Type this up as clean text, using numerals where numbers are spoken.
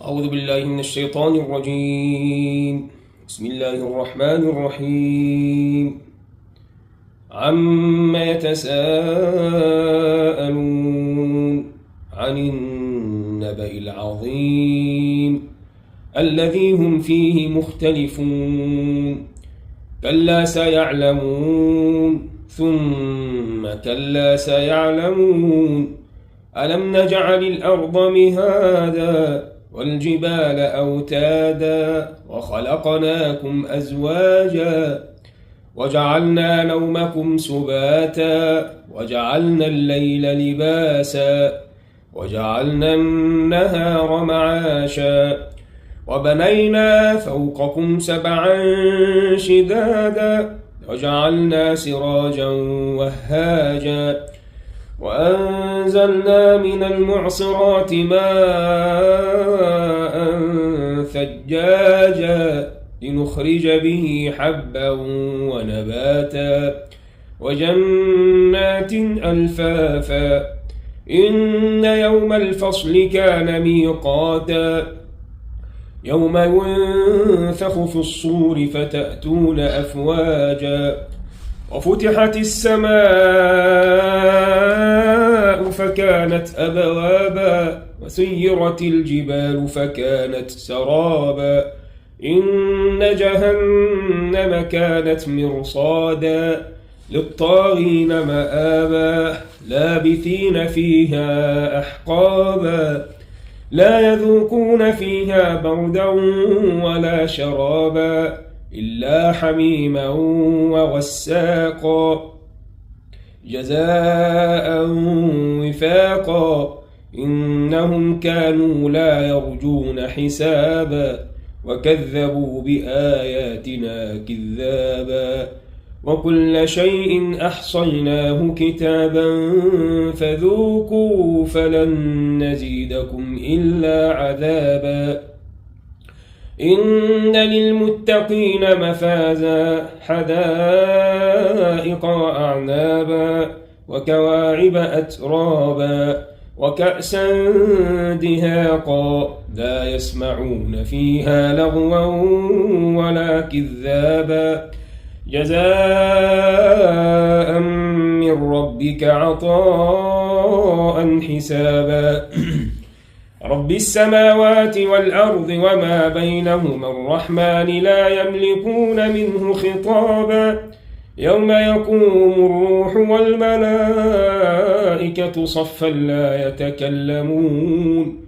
أعوذ بالله من الشيطان الرجيم. بسم الله الرحمن الرحيم. عما يتساءلون عن النبأ العظيم الذي هم فيه مختلفون كلا سيعلمون ثم كلا سيعلمون ألم نجعل الأرض مهادا والجبال أوتادا وخلقناكم أزواجا وجعلنا نومكم سباتا وجعلنا الليل لباسا وجعلنا النهار معاشا وبنينا فوقكم سبعا شدادا وجعلنا سراجا وهاجا وأنزلنا من المعصرات ماء ثجاجا لنخرج به حبا ونباتا وجنات ألفافا إن يوم الفصل كان ميقاتا يوم ينفخ في الصور فتأتون أفواجا وفتحت السماء فكانت أبوابا وسيرت الجبال فكانت سرابا إن جهنم كانت مرصادا للطاغين مآبا لابثين فيها أحقابا لا يذوقون فيها بردا ولا شرابا إلا حميما وغساقا جزاء وفاقا إنهم كانوا لا يرجون حسابا وكذبوا بآياتنا كذابا وكل شيء أحصيناه كتابا فذوقوا فلن نزيدكم إلا عذابا إن للمتقين مفازا حدائق وأعنابا وكواعب أترابا وكأسا دهاقا لا يسمعون فيها لغوا ولا كذابا جزاء من ربك عطاء حسابا رب السماوات والأرض وما بينهما الرحمن لا يملكون منه خطابا يوم يقوم الروح والملائكة صفا لا يتكلمون